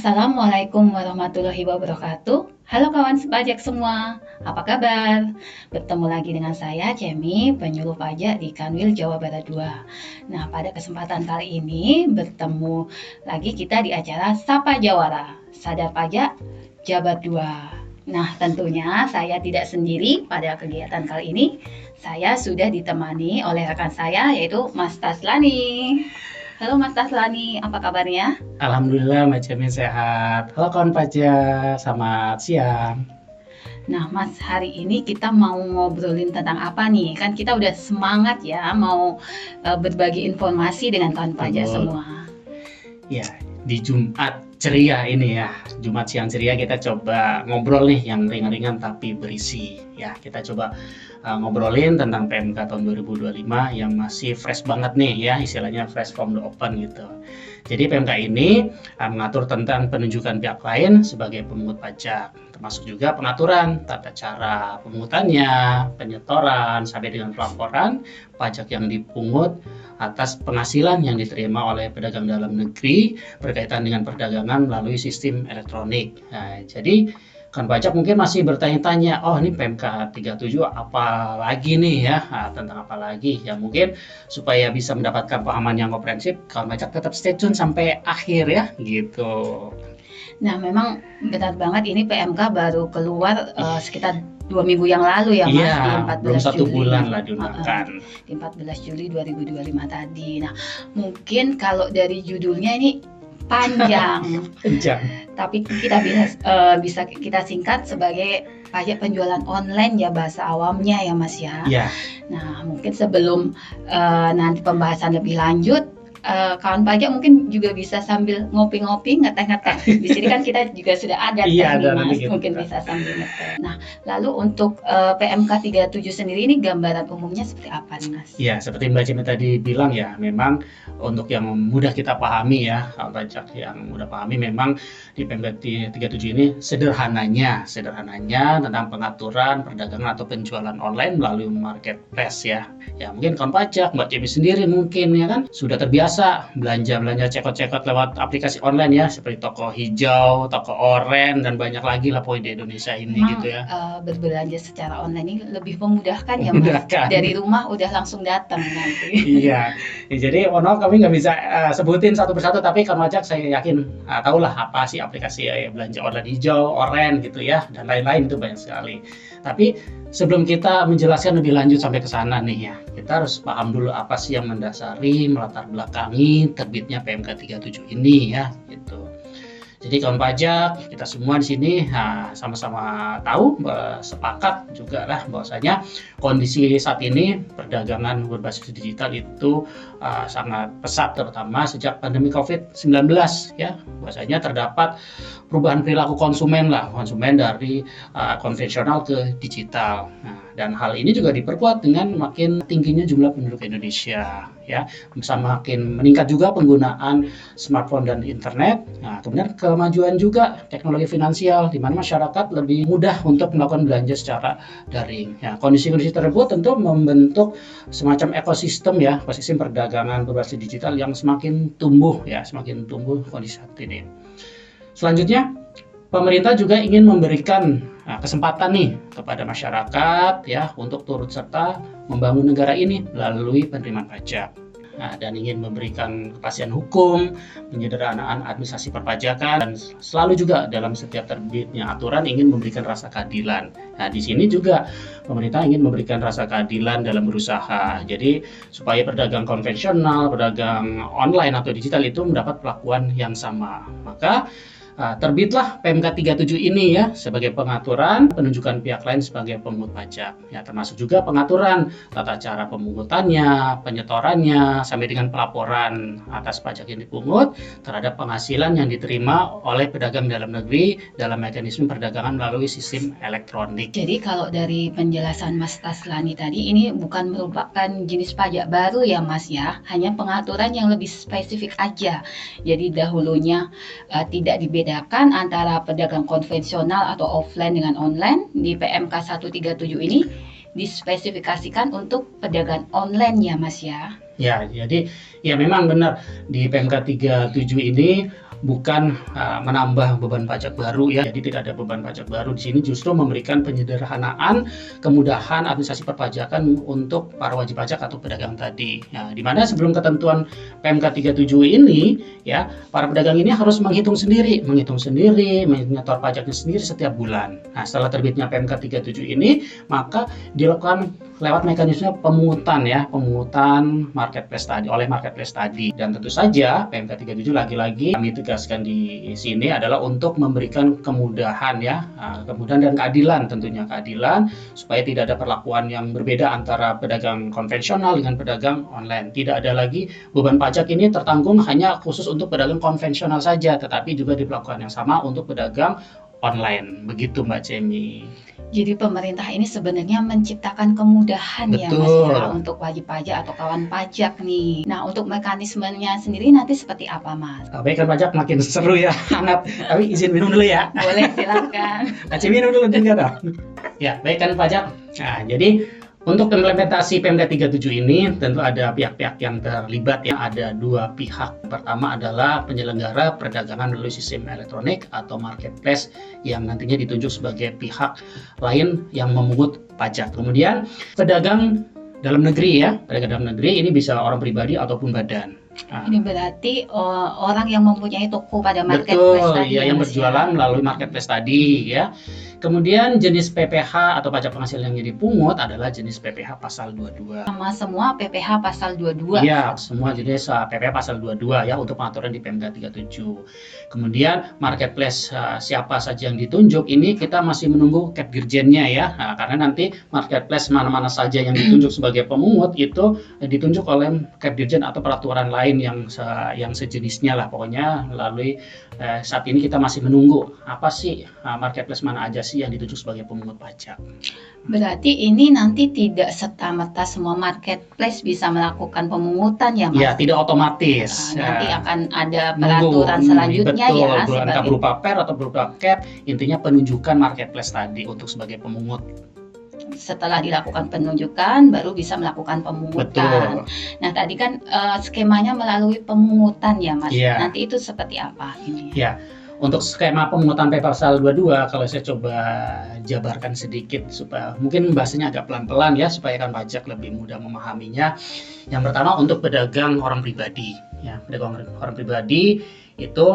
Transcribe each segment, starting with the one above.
Assalamualaikum warahmatullahi wabarakatuh. Halo kawan sepajak semua, apa kabar? Bertemu lagi dengan saya, Cemi, penyuluh pajak di Kanwil Jawa Barat 2. Nah, pada kesempatan kali ini bertemu lagi kita di acara Sapa Jawara, Sadar Pajak Jabar 2. Nah, tentunya saya tidak sendiri pada kegiatan kali ini. Saya sudah ditemani oleh rekan saya, yaitu Mas Taslani. Halo Mas Taslani, apa kabarnya? Alhamdulillah Mbak Cemi sehat. Halo kawan pajak, selamat siang. Nah Mas, hari ini kita mau ngobrolin tentang apa nih? Kan kita udah semangat ya mau berbagi informasi dengan kawan pajak Betul. semua. Ya, di Jumat ceria ini ya, Jumat siang ceria kita coba ngobrol nih yang ringan-ringan tapi berisi. Ya, kita coba ngobrolin tentang PMK tahun 2025 yang masih fresh banget nih ya, istilahnya fresh from the open gitu. Jadi PMK ini mengatur tentang penunjukan pihak lain sebagai pemungut pajak, termasuk juga pengaturan tata cara pemungutannya, penyetoran, sampai dengan pelaporan pajak yang dipungut atas penghasilan yang diterima oleh pedagang dalam negeri berkaitan dengan perdagangan melalui sistem elektronik. Nah, jadi kan pajak mungkin masih bertanya-tanya, oh ini PMK 37 apa lagi nih ya, tentang apa lagi ya, mungkin supaya bisa mendapatkan pemahaman yang komprehensif, kawan pajak tetap stay tune sampai akhir ya gitu. Nah memang benar banget ini PMK baru keluar sekitar 2 minggu yang lalu ya Mas, Iya, di 14 belum 1 Juli. bulan lah diundangkan. Di 14 Juli 2025 tadi. Nah mungkin kalau dari judulnya ini panjang. Kencang. Tapi kita bisa kita singkat sebagai pajak penjualan online ya, bahasa awamnya ya Mas ya. Iya. Nah mungkin sebelum nanti pembahasan lebih lanjut, kawan pajak mungkin juga bisa sambil ngopi-ngopi, ngeteh-ngeteh. Di sini kan kita juga sudah ada Iya, teh nih ada Mas, gitu. mungkin bisa sambil ngeteh. Nah lalu untuk PMK 37 sendiri ini gambaran umumnya seperti apa nih Mas? Ya, seperti Mbak Cimi tadi bilang ya, memang untuk yang mudah kita pahami ya, kawan pajak yang mudah pahami, memang di PMK 37 ini sederhananya tentang pengaturan perdagangan atau penjualan online melalui marketplace ya. Ya mungkin kawan pajak, Mbak Cimi sendiri mungkin ya kan sudah terbiasa belanja cekot-cekot lewat aplikasi online ya, seperti toko hijau, toko oren, dan banyak lagi lah pokoknya di Indonesia ini. Memang, gitu ya. Berbelanja secara online ini lebih memudahkan ya Mas. Memudahkan. Dari rumah udah langsung datang nanti. Iya, ya, jadi mohon kami nggak bisa sebutin satu persatu, tapi kawan pajak saya yakin tahulah apa sih aplikasi belanja online hijau, oren gitu ya, dan lain-lain, itu banyak sekali. Tapi sebelum kita menjelaskan lebih lanjut sampai ke sana nih ya, kita harus paham dulu apa sih yang mendasari, melatar belakangi terbitnya PMK 37 ini ya, gitu. Jadi kawan pajak, kita semua di sini sama-sama tahu, sepakat juga lah bahwasanya kondisi saat ini perdagangan berbasis digital itu sangat pesat, terutama sejak pandemi COVID-19 ya. Bahwasanya terdapat perubahan perilaku konsumen dari konvensional ke digital. Nah, dan hal ini juga diperkuat dengan makin tingginya jumlah penduduk Indonesia ya, bisa makin meningkat juga penggunaan smartphone dan internet. Nah, kemudian kemajuan juga teknologi finansial di mana masyarakat lebih mudah untuk melakukan belanja secara daring. Ya, kondisi-kondisi tersebut tentu membentuk semacam ekosistem perdagangan berbasis digital yang semakin tumbuh kondisi saat ini. Selanjutnya, pemerintah juga ingin memberikan kesempatan nih kepada masyarakat ya untuk turut serta membangun negara ini melalui penerimaan pajak. Dan ingin memberikan kepastian hukum, penyederhanaan administrasi perpajakan, dan selalu juga dalam setiap terbitnya aturan ingin memberikan rasa keadilan. Nah, di sini juga pemerintah ingin memberikan rasa keadilan dalam berusaha. Jadi supaya pedagang konvensional, pedagang online atau digital itu mendapat perlakuan yang sama. Maka terbitlah PMK 37 ini ya, sebagai pengaturan penunjukan pihak lain sebagai pemungut pajak ya, termasuk juga pengaturan tata cara pemungutannya, penyetorannya, sampai dengan pelaporan atas pajak yang dipungut terhadap penghasilan yang diterima oleh pedagang dalam negeri dalam mekanisme perdagangan melalui sistem elektronik. Jadi kalau dari penjelasan Mas Taslani tadi, ini bukan merupakan jenis pajak baru ya Mas ya, hanya pengaturan yang lebih spesifik aja. Jadi dahulunya tidak dibedakan antara pedagang konvensional atau offline dengan online. Di PMK 137 ini dispesifikasikan untuk pedagang online ya Mas ya. Ya, jadi ya memang benar di PMK 37 ini bukan menambah beban pajak baru ya. Jadi tidak ada beban pajak baru di sini, justru memberikan penyederhanaan, kemudahan administrasi perpajakan untuk para wajib pajak atau pedagang tadi. Nah, di mana sebelum ketentuan PMK 37 ini ya, para pedagang ini harus menghitung sendiri, menyetor pajaknya sendiri setiap bulan. Nah, setelah terbitnya PMK 37 ini, maka dilakukan lewat mekanisme pemungutan ya, pemungutan marketplace tadi oleh marketplace tadi. Dan tentu saja PMK 37 lagi-lagi kami tegaskan di sini adalah untuk memberikan kemudahan ya, kemudahan dan keadilan, tentunya keadilan supaya tidak ada perlakuan yang berbeda antara pedagang konvensional dengan pedagang online. Tidak ada lagi beban pajak ini tertanggung hanya khusus untuk pedagang konvensional saja, tetapi juga diperlakukan yang sama untuk pedagang online. Begitu Mbak Cemi. Jadi pemerintah ini sebenarnya menciptakan kemudahan ya Mas Betul. ya untuk wajib pajak atau kawan pajak nih. Nah, untuk mekanismenya sendiri nanti seperti apa Mas? Baik kan pajak makin seru ya, hangat. Tapi izin minum dulu ya. Boleh silakan. Mbak Cemi minum dulu juga dong. Ya, baik kan pajak. Nah, jadi untuk implementasi PMK 37 ini tentu ada pihak-pihak yang terlibat ya. Ada dua pihak. Pertama adalah penyelenggara perdagangan melalui sistem elektronik atau marketplace yang nantinya ditunjuk sebagai pihak lain yang memungut pajak. Kemudian pedagang dalam negeri ya, pedagang dalam negeri ini bisa orang pribadi ataupun badan. Nah, Ini berarti orang yang mempunyai toko pada marketplace betul, tadi ya, yang Mas berjualan melalui marketplace tadi ya. Kemudian jenis PPh atau pajak penghasilan yang dipungut adalah jenis PPh pasal 22. Sama semua PPh pasal 22. Iya, semua jenis PPh pasal 22 ya untuk pengaturan di PMK 37. Kemudian marketplace siapa saja yang ditunjuk ini kita masih menunggu Capdirjennya ya. Nah, karena nanti marketplace mana-mana saja yang ditunjuk sebagai pemungut itu ditunjuk oleh Capdirjen atau peraturan lain yang sejenisnya lah pokoknya melalui saat ini kita masih menunggu apa sih marketplace mana aja sih yang ditunjuk sebagai pemungut pajak. Berarti ini nanti tidak serta-merta semua marketplace bisa melakukan pemungutan ya Mas? Ya, tidak otomatis. Nanti akan ada Nunggu, peraturan selanjutnya betul, ya entah sebagai berupa per atau berupa cap, intinya penunjukan marketplace tadi untuk sebagai pemungut. setelah dilakukan penunjukan baru bisa melakukan pemungutan. Betul. Nah, tadi kan skemanya melalui pemungutan ya Mas. Iya. Nanti itu seperti apa ini? Ya, untuk skema pemungutan pasal 22 kalau saya coba jabarkan sedikit supaya mungkin bahasanya agak pelan-pelan ya supaya kan pajak lebih mudah memahaminya. Yang pertama untuk pedagang orang pribadi ya, pedagang orang pribadi itu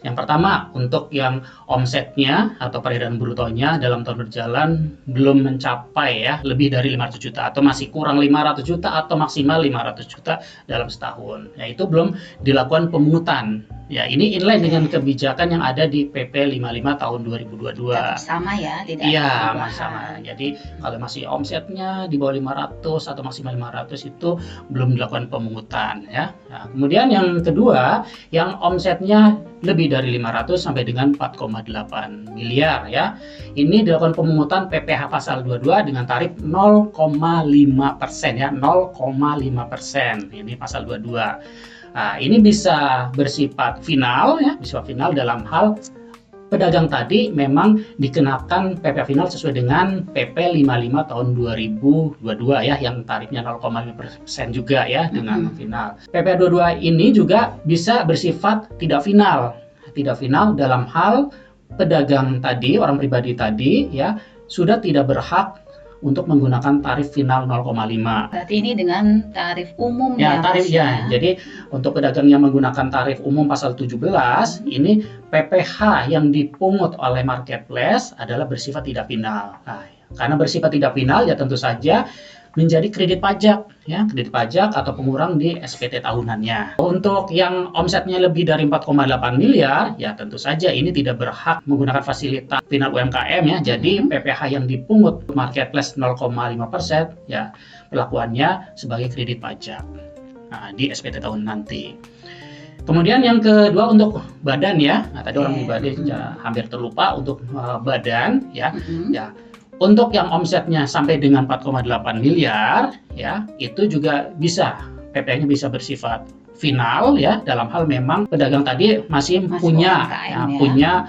yang pertama untuk yang omsetnya atau peredaran brutonya dalam tahun berjalan belum mencapai ya lebih dari 500 juta atau masih kurang 500 juta atau maksimal 500 juta dalam setahun. Ya, itu belum dilakukan pemungutan. Ya, ini inline dengan kebijakan yang ada di PP 55 tahun 2022. Tetap sama ya, tidak ada Iya, perubahan. masih sama. Jadi kalau masih omsetnya di bawah 500 atau maksimal 500 itu belum dilakukan pemungutan ya. Nah, kemudian yang kedua, yang omsetnya lebih dari 500 sampai dengan 4,8 miliar ya. Ini dilakukan pemungutan PPh pasal 22 dengan tarif 0,5% ya, 0,5%. Ini pasal 22. Nah, ini bisa bersifat final ya, bersifat final dalam hal pedagang tadi memang dikenakan PPh final sesuai dengan PP 55 tahun 2022 ya, yang tarifnya 0,5% juga ya dengan final. PPh 22 ini juga bisa bersifat tidak final dalam hal pedagang tadi, orang pribadi tadi ya, sudah tidak berhak untuk menggunakan tarif final 0,5. Berarti ini dengan tarif umum Ya, ya tarif Mas, ya. Jadi untuk pedagang yang menggunakan tarif umum pasal 17, ini PPh yang dipungut oleh marketplace adalah bersifat tidak final. Nah, karena bersifat tidak final ya tentu saja menjadi kredit pajak ya, kredit pajak atau pengurang di SPT tahunannya. Untuk yang omsetnya lebih dari 4,8 miliar ya tentu saja ini tidak berhak menggunakan fasilitas final UMKM ya. Jadi PPh yang dipungut marketplace 0,5% ya perlakuannya sebagai kredit pajak di SPT tahun nanti. Kemudian yang kedua untuk badan ya. Nah, tadi orang pribadi hampir terlupa untuk badan ya. Ya. Untuk yang omsetnya sampai dengan 4,8 miliar ya, itu juga bisa PPh-nya bisa bersifat final ya, dalam hal memang pedagang tadi masih punya UMKM, punya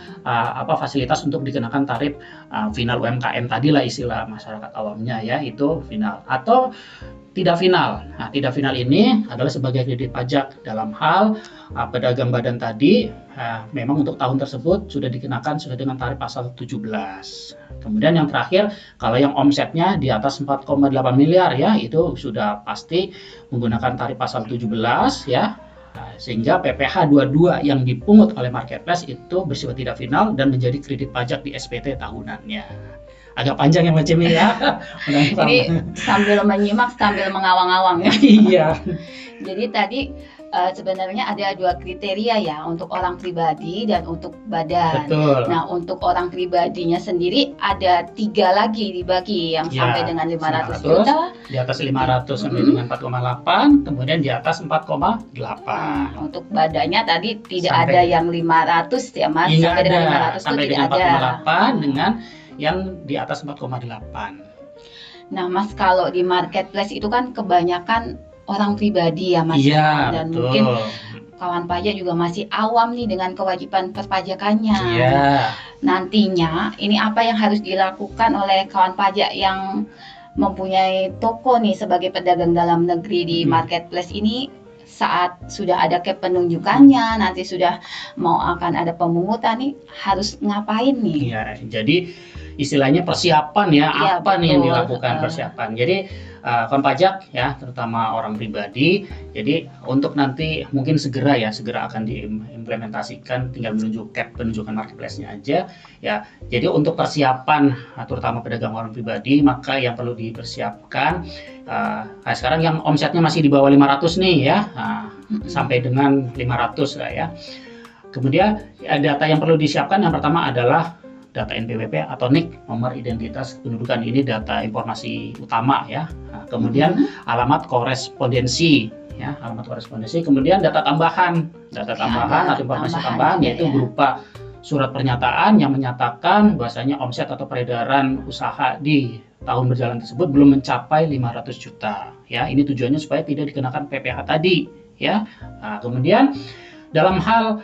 fasilitas untuk dikenakan tarif final UMKM tadi lah istilah masyarakat awamnya ya, itu final. Atau tidak final. Nah, tidak final ini adalah sebagai kredit pajak dalam hal pedagang badan tadi memang untuk tahun tersebut sudah dikenakan sesuai dengan tarif pasal 17. Kemudian yang terakhir, kalau yang omsetnya di atas 4,8 miliar ya, itu sudah pasti menggunakan tarif pasal 17 ya. Sehingga PPh 22 yang dipungut oleh marketplace itu bersifat tidak final dan menjadi kredit pajak di SPT tahunannya. Agak panjang ya Mbak Cemi ya. Ini sambil menyimak sambil mengawang-awang ya. Iya. Jadi tadi sebenarnya ada 2 kriteria ya, untuk orang pribadi dan untuk badan. Betul. Nah, untuk orang pribadinya sendiri ada 3 lagi dibagi, yang sampai dengan 500 juta, di atas 500 sampai dengan 4,8, kemudian di atas 4,8. Untuk badannya tadi tidak Sampai- ada yang 500 ya Mas, Iya, sampai dengan ada. 500 Sampai itu dengan tidak ada. 4,8 dengan yang di atas 4,8. Nah Mas, kalau di marketplace itu kan kebanyakan orang pribadi ya Mas, Iya, dan betul. mungkin kawan pajak juga masih awam nih dengan kewajiban perpajakannya. Iya. Nantinya ini apa yang harus dilakukan oleh kawan pajak yang mempunyai toko nih sebagai pedagang dalam negeri di marketplace ini, saat sudah ada cap penunjukannya, nanti sudah mau akan ada pemungutan nih, harus ngapain nih? Iya, jadi istilahnya persiapan ya, Iya, apa nih yang betul. dilakukan persiapan. Jadi kawan pajak ya, terutama orang pribadi, jadi untuk nanti mungkin segera akan diimplementasikan, tinggal menunjuk cap penunjukan marketplace-nya aja ya. Jadi untuk persiapan terutama pedagang orang pribadi, maka yang perlu dipersiapkan sekarang yang omsetnya masih di bawah 500 nih ya, sampai dengan 500 lah ya. Kemudian data yang perlu disiapkan yang pertama adalah data NPWP atau NIK, nomor identitas kependudukan, ini data informasi utama ya. Nah, kemudian alamat korespondensi ya, kemudian data tambahan atau informasi tambahan yaitu ya. berupa surat pernyataan yang menyatakan bahwasanya omset atau peredaran usaha di tahun berjalan tersebut belum mencapai 500 juta ya. Ini tujuannya supaya tidak dikenakan PPh tadi ya. Nah, kemudian dalam hal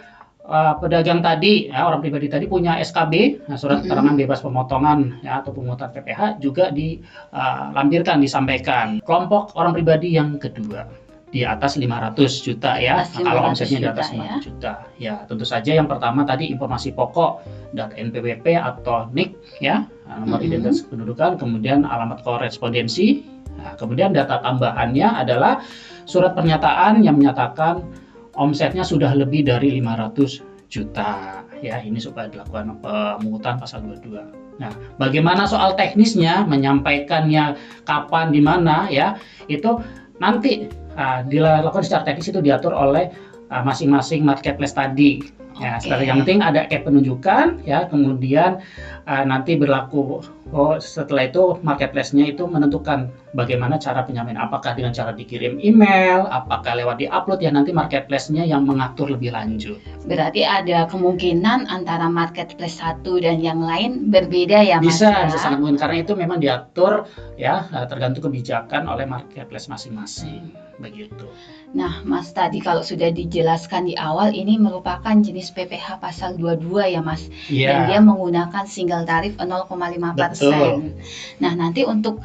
pedagang tadi ya, orang pribadi tadi punya SKB, surat keterangan bebas pemotongan ya, atau pemungutan PPh juga dilampirkan, disampaikan. Kelompok orang pribadi yang kedua di atas 500 juta ya, kalau omsetnya di atas 500 juta ya, tentu saja yang pertama tadi informasi pokok, data NPWP atau NIK ya, nomor identitas kependudukan, kemudian alamat korespondensi. Nah, kemudian data tambahannya adalah surat pernyataan yang menyatakan omsetnya sudah lebih dari 500 juta ya, ini supaya dilakukan pemungutan pasal 22. Nah, bagaimana soal teknisnya, menyampaikannya kapan, di mana ya, itu nanti dilakukan secara teknis, itu diatur oleh masing-masing marketplace tadi ya. Yang penting ada cap penunjukan ya, kemudian nanti berlaku setelah itu marketplace-nya itu menentukan bagaimana cara penyampaian, apakah dengan cara dikirim email, apakah lewat di-upload ya, nanti marketplace-nya yang mengatur lebih lanjut. Berarti ada kemungkinan antara marketplace satu dan yang lain berbeda ya Mas? Bisa sangat mungkin, karena itu memang diatur ya, tergantung kebijakan oleh marketplace masing-masing begitu. Nah Mas, tadi kalau sudah dijelaskan di awal, ini merupakan jenis PPh pasal 22 ya Mas, dan dia menggunakan single tarif 0,5%. Nah, nanti untuk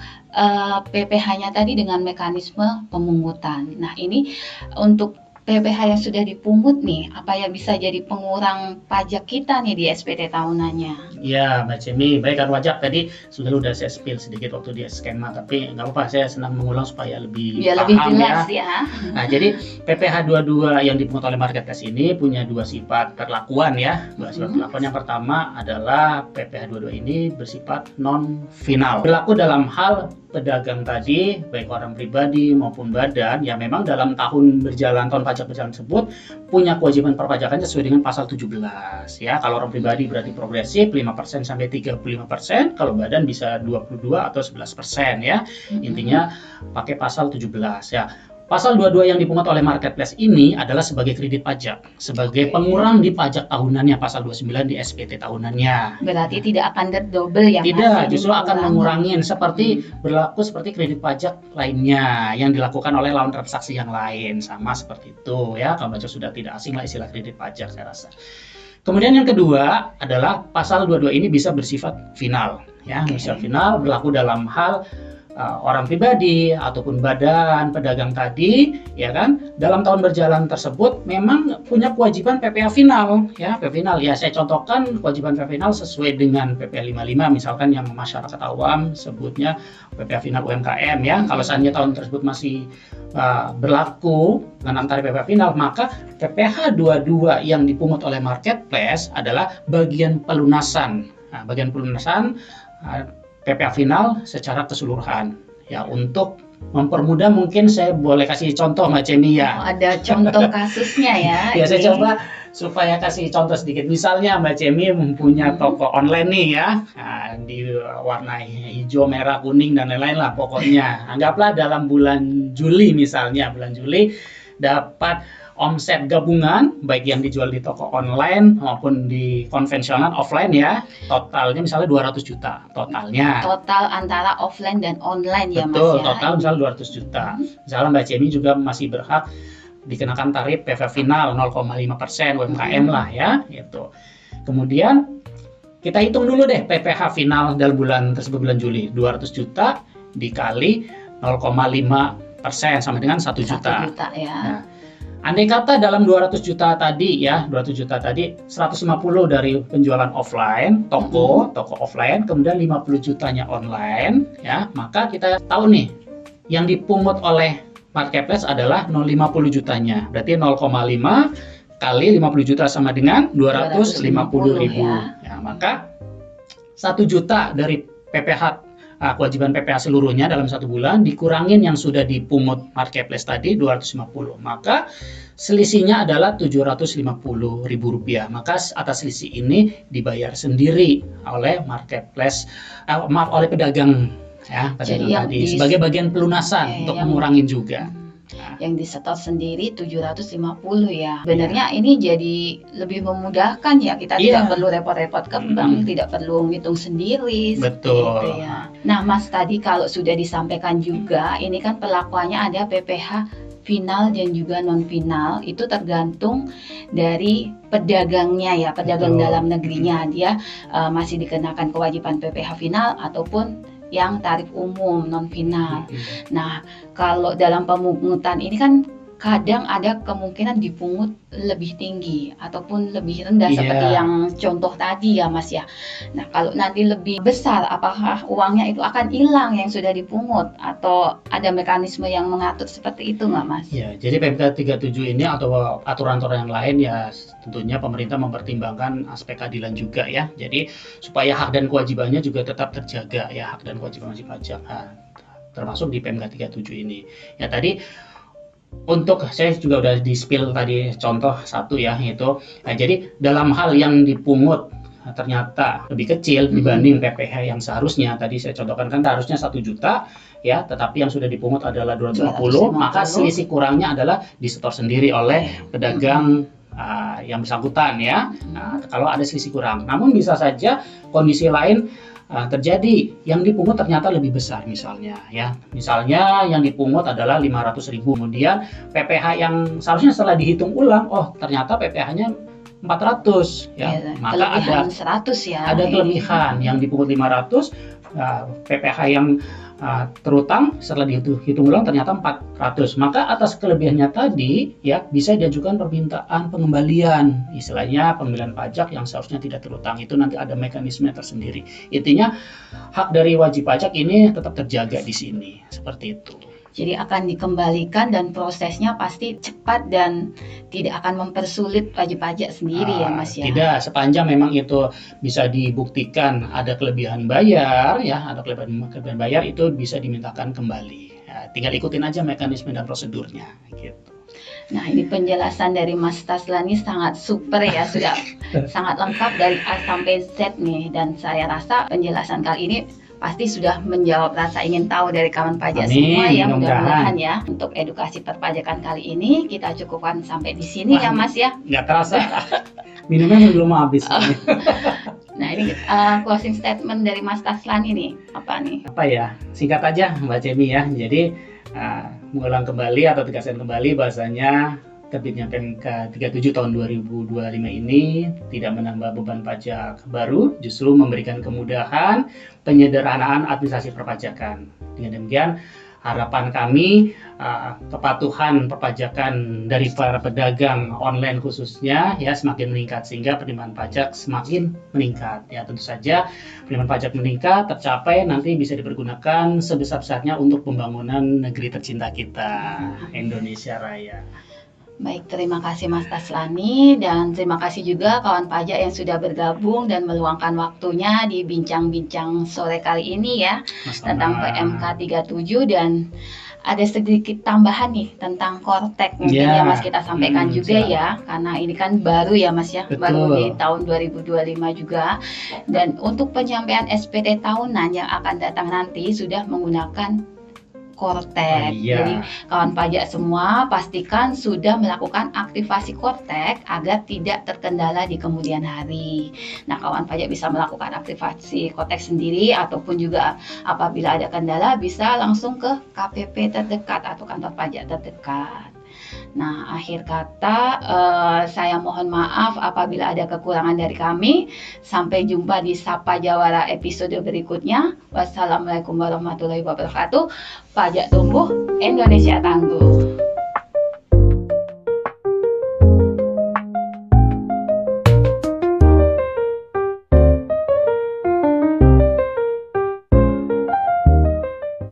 PPh-nya tadi dengan mekanisme pemungutan. Nah, ini untuk PPh yang sudah dipungut nih, apa yang bisa jadi pengurang pajak kita nih di SPT tahunannya? Ya, Mbak Cemi, baik kan wajah tadi sudah saya spill sedikit waktu di skema, tapi nggak apa-apa, saya senang mengulang supaya lebih paham lebih jelas ya. Nah, jadi PPh 22 yang dipungut oleh marketplace ini punya dua sifat perlakuan ya. Dua sifat perlakuan. Yang pertama adalah PPh 22 ini bersifat non final. Berlaku dalam hal pedagang tadi, baik orang pribadi maupun badan, ya memang dalam tahun pajak berjalan tersebut punya kewajiban perpajakan sesuai dengan pasal 17 ya. Kalau orang pribadi berarti progresif 5% sampai 35%, kalau badan bisa 22 atau 11% ya. Intinya pakai pasal 17 ya. Pasal 22 yang dipungut oleh marketplace ini adalah sebagai kredit pajak, sebagai pengurang di pajak tahunannya, pasal 29 di SPT tahunannya. Berarti tidak akan double ya? Tidak, justru akan mengurangin, berlaku seperti kredit pajak lainnya yang dilakukan oleh lawan transaksi yang lain, sama seperti itu ya. Kalau baca sudah tidak asing lah istilah kredit pajak, saya rasa. Kemudian yang kedua adalah pasal 22 ini bisa bersifat final ya, bersifat final, berlaku dalam hal orang pribadi ataupun badan pedagang tadi, ya kan, dalam tahun berjalan tersebut memang punya kewajiban PPh final, ya. PPh final ya saya contohkan kewajiban PPh final sesuai dengan PPh 55 misalkan yang masyarakat awam sebutnya PPh final UMKM, ya. Kalau seandainya tahun tersebut masih berlaku dengan antara PPh final, maka PPh 22 yang dipungut oleh marketplace adalah bagian pelunasan. Nah, bagian pelunasan PPh final secara keseluruhan, ya. Untuk mempermudah mungkin saya boleh kasih contoh Mbak Cemi, ya. Ada contoh kasusnya ya. Ya, saya coba supaya kasih contoh sedikit. Misalnya Mbak Cemi mempunyai toko online nih, ya. Nah, di warna hijau, merah, kuning dan lain-lain lah pokoknya. Anggaplah dalam bulan Juli misalnya, bulan Juli dapat omset gabungan baik yang dijual di toko online maupun di konvensional offline, ya, totalnya misalnya 200 juta totalnya. Total antara offline dan online, ya Mas, Betul, ya. total misalnya 200 juta. Misalnya Mbak Cemi juga masih berhak dikenakan tarif PPh final 0,5% UMKM lah, ya, gitu. Kemudian kita hitung dulu deh PPh final dalam bulan tersebut, bulan Juli, 200 juta dikali 0,5% sama dengan 1 juta. 1 juta, ya. Nah, andai kata dalam 200 juta tadi, ya, 200 juta tadi 150 dari penjualan offline, toko offline, kemudian 50 jutanya online, ya, maka kita tahu nih yang dipungut oleh marketplace adalah 0,50 jutanya. Berarti 0,5 kali 50 juta sama dengan 250 ribu. Ya, maka 1 juta dari PPh, kewajiban PPh seluruhnya dalam 1 bulan dikurangin yang sudah dipungut marketplace tadi 250. Maka selisihnya adalah 750 ribu rupiah. Maka atas selisih ini dibayar sendiri oleh marketplace, oleh pedagang, ya, pedagang tadi sebagai bagian pelunasan untuk mengurangin juga. Yang disetor sendiri 750, ya. Sebenarnya ini jadi lebih memudahkan, ya. Kita tidak perlu repot-repot ke bank, tidak perlu ngitung sendiri. Betul. Gitu, ya. Nah, Mas, tadi kalau sudah disampaikan juga, ini kan perlakuannya ada PPh final dan juga non final, itu tergantung dari pedagangnya, ya, pedagang dalam negerinya, dia masih dikenakan kewajiban PPh final ataupun yang tarif umum non final. Nah, kalau dalam pemungutan ini kan kadang ada kemungkinan dipungut lebih tinggi ataupun lebih rendah seperti yang contoh tadi, ya Mas, ya. Nah, kalau nanti lebih besar, apakah uangnya itu akan hilang yang sudah dipungut atau ada mekanisme yang mengatur seperti itu nggak, Mas? Ya, jadi PMK 37 ini atau aturan-aturan yang lain, ya, tentunya pemerintah mempertimbangkan aspek keadilan juga, ya. Jadi supaya hak dan kewajibannya juga tetap terjaga, ya, hak dan kewajiban wajib pajak, termasuk di PMK 37 ini. Ya, tadi untuk saya juga udah di-spill tadi contoh satu, ya, itu. Nah, jadi dalam hal yang dipungut ternyata lebih kecil dibanding PPh yang seharusnya, tadi saya contohkan kan harusnya 1 juta, ya, tetapi yang sudah dipungut adalah 250, maka selisih kurangnya adalah disetor sendiri oleh pedagang yang bersangkutan, ya. Nah, kalau ada selisih kurang. Namun bisa saja kondisi lain terjadi, yang dipungut ternyata lebih besar misalnya, ya. Misalnya yang dipungut adalah 500 ribu, kemudian PPh yang seharusnya setelah dihitung ulang, oh ternyata PPh-nya 400, ya. Maka ada 100, ya. Ada kelebihan yang dipungut 500, PPh yang terutang setelah dihitung ulang ternyata 400. Maka atas kelebihannya tadi, ya, bisa diajukan permintaan pengembalian, istilahnya pengembalian pajak yang seharusnya tidak terutang. Itu nanti ada mekanisme tersendiri. Intinya hak dari wajib pajak ini tetap terjaga di sini, seperti itu. Jadi akan dikembalikan dan prosesnya pasti cepat dan tidak akan mempersulit wajib pajak sendiri, ya Mas, ya. Tidak, sepanjang memang itu bisa dibuktikan ada kelebihan bayar, ya, ada kelebihan bayar, itu bisa dimintakan kembali. Ya, tinggal ikutin aja mekanisme dan prosedurnya, gitu. Nah, ini penjelasan dari Mas Taslan ini sangat super, ya, sudah sangat lengkap dari A sampai Z nih, dan saya rasa penjelasan kali ini pasti sudah menjawab rasa ingin tahu dari kawan pajak semua, ya, mudah-mudahan, ya. Untuk edukasi perpajakan kali ini kita cukupkan sampai di sini, ya Mas, ya. Nggak terasa, minumnya belum habis. Nah, ini closing statement dari Mas Taslan ini apa nih? Apa ya, singkat aja Mbak Cemi, ya. Jadi mengulang kembali atau tegaskan kembali bahasanya terbitnya PMK 37 tahun 2025 ini tidak menambah beban pajak baru, justru memberikan kemudahan penyederhanaan administrasi perpajakan. Dengan demikian, harapan kami kepatuhan perpajakan dari para pedagang online khususnya ya semakin meningkat sehingga penerimaan pajak semakin meningkat. Ya tentu saja penerimaan pajak meningkat tercapai nanti bisa dipergunakan sebesar-besarnya untuk pembangunan negeri tercinta kita, Indonesia Raya. Baik, terima kasih Mas Taslani dan terima kasih juga kawan pajak yang sudah bergabung dan meluangkan waktunya di bincang-bincang sore kali ini ya tentang PMK 37 dan ada sedikit tambahan nih tentang Kortek mungkin ya Mas kita sampaikan juga ya karena ini kan baru ya Mas ya. Betul. Baru di tahun 2025 juga dan untuk penyampaian SPT tahunan yang akan datang nanti sudah menggunakan Kortek. Jadi kawan pajak semua pastikan sudah melakukan aktivasi Kortek agar tidak terkendala di kemudian hari. Nah, kawan pajak bisa melakukan aktivasi Kortek sendiri ataupun juga apabila ada kendala bisa langsung ke KPP terdekat atau kantor pajak terdekat. Nah, akhir kata saya mohon maaf apabila ada kekurangan dari kami. Sampai jumpa di Sapa Jawara episode berikutnya. Wassalamualaikum warahmatullahi wabarakatuh. Pajak tumbuh, Indonesia tangguh.